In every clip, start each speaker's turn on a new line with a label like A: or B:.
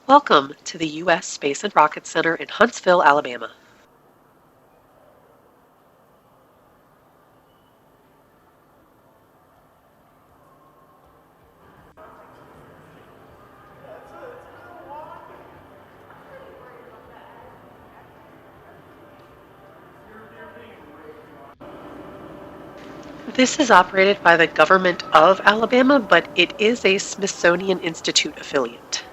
A: Welcome to the U.S. Space and Rocket Center in Huntsville, Alabama. This is operated by the government of Alabama, but it is a Smithsonian Institute affiliate.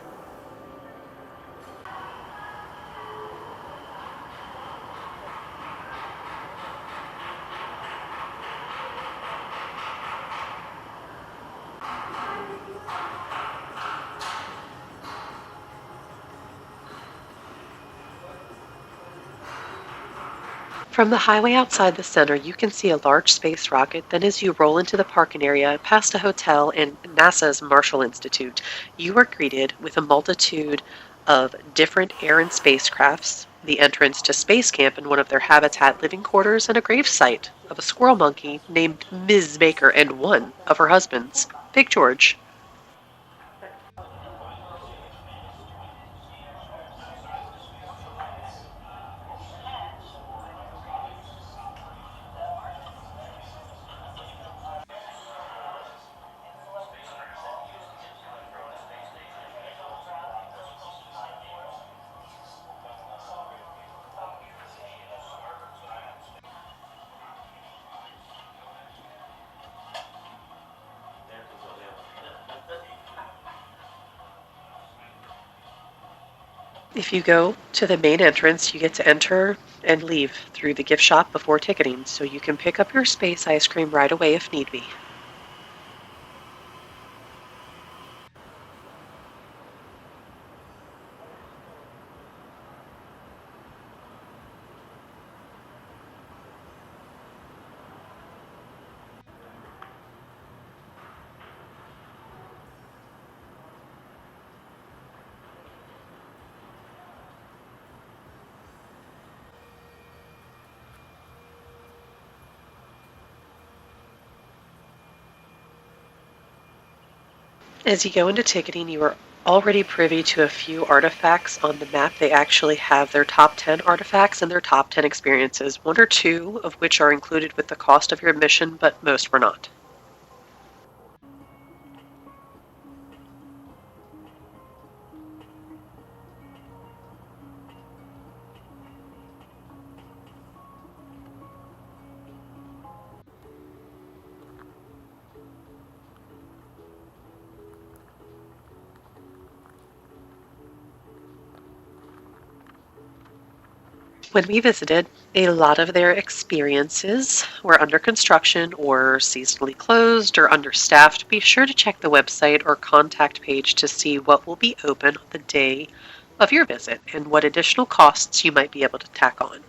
A: From the highway outside the center, you can see a large space rocket. Then as you roll into the parking area, past a hotel and NASA's Marshall Institute, you are greeted with a multitude of different air and spacecrafts, the entrance to Space Camp in one of their habitat living quarters, and a gravesite of a squirrel monkey named Ms. Baker and one of her husbands, Big George. If you go to the main entrance, you get to enter and leave through the gift shop before ticketing, so you can pick up your space ice cream right away if need be. As you go into ticketing, you are already privy to a few artifacts on the map. They actually have their top 10 artifacts and their top 10 experiences, one or two of which are included with the cost of your admission, but most were not. When we visited, a lot of their experiences were under construction or seasonally closed or understaffed. Be sure to check the website or contact page to see what will be open on the day of your visit and what additional costs you might be able to tack on.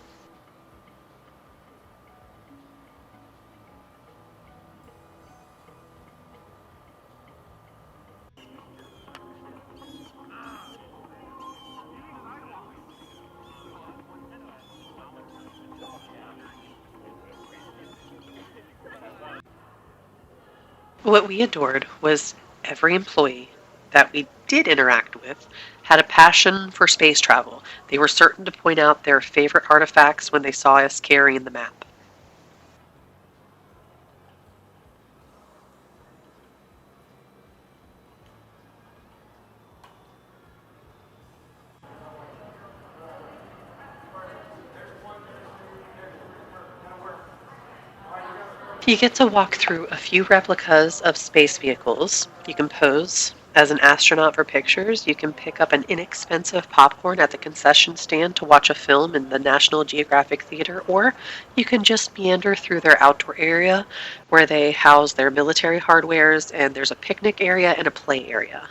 A: What we adored was every employee that we did interact with had a passion for space travel. They were certain to point out their favorite artifacts when they saw us carrying the map. You get to walk through a few replicas of space vehicles. You can pose as an astronaut for pictures. You can pick up an inexpensive popcorn at the concession stand to watch a film in the National Geographic Theater, or you can just meander through their outdoor area where they house their military hardwares, and there's a picnic area and a play area.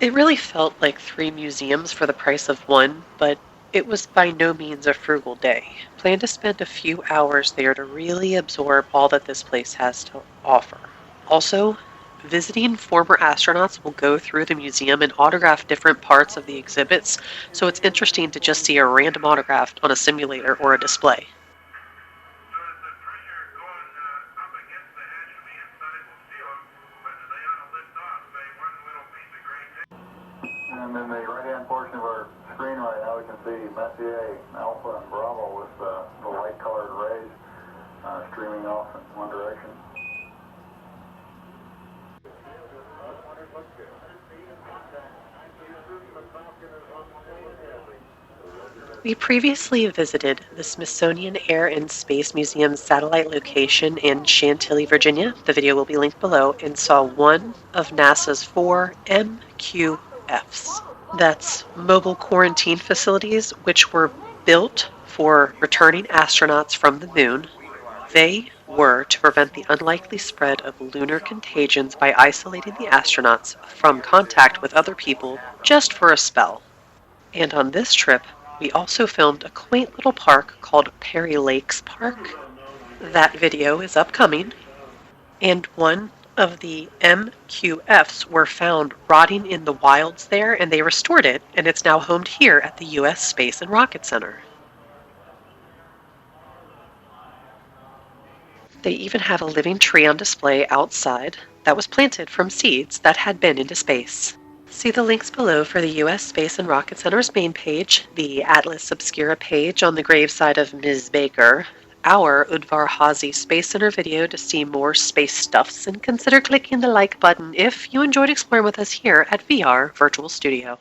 A: It really felt like three museums for the price of one, but it was by no means a frugal day. Plan to spend a few hours there to really absorb all that this place has to offer. Also, Visiting former astronauts will go through the museum and autograph different parts of the exhibits, so it's interesting to just see a random autograph on a simulator or a display.
B: And in the right-hand portion of our screen right now, we can see Messier Alpha and Bravo with the light-colored rays streaming off in one direction.
A: We previously visited the Smithsonian Air and Space Museum's satellite location in Chantilly, Virginia. The video will be linked below, and saw one of NASA's 4 MQFs. That's mobile quarantine facilities, which were built for returning astronauts from the moon. They were to prevent the unlikely spread of lunar contagions by isolating the astronauts from contact with other people just for a spell. And on this trip, we also filmed a quaint little park called Perry Lakes Park. That video is upcoming. And one of the MQFs were found rotting in the wilds there, and they restored it, and it's now homed here at the U.S. Space and Rocket Center. They even have a living tree on display outside that was planted from seeds that had been into space. See the links below for the U.S. Space and Rocket Center's main page, the Atlas Obscura page on the graveside of Ms. Baker, our Udvar Hazy Space Center video to see more space stuffs, and consider clicking the like button if you enjoyed exploring with us here at VR Virtual Studio.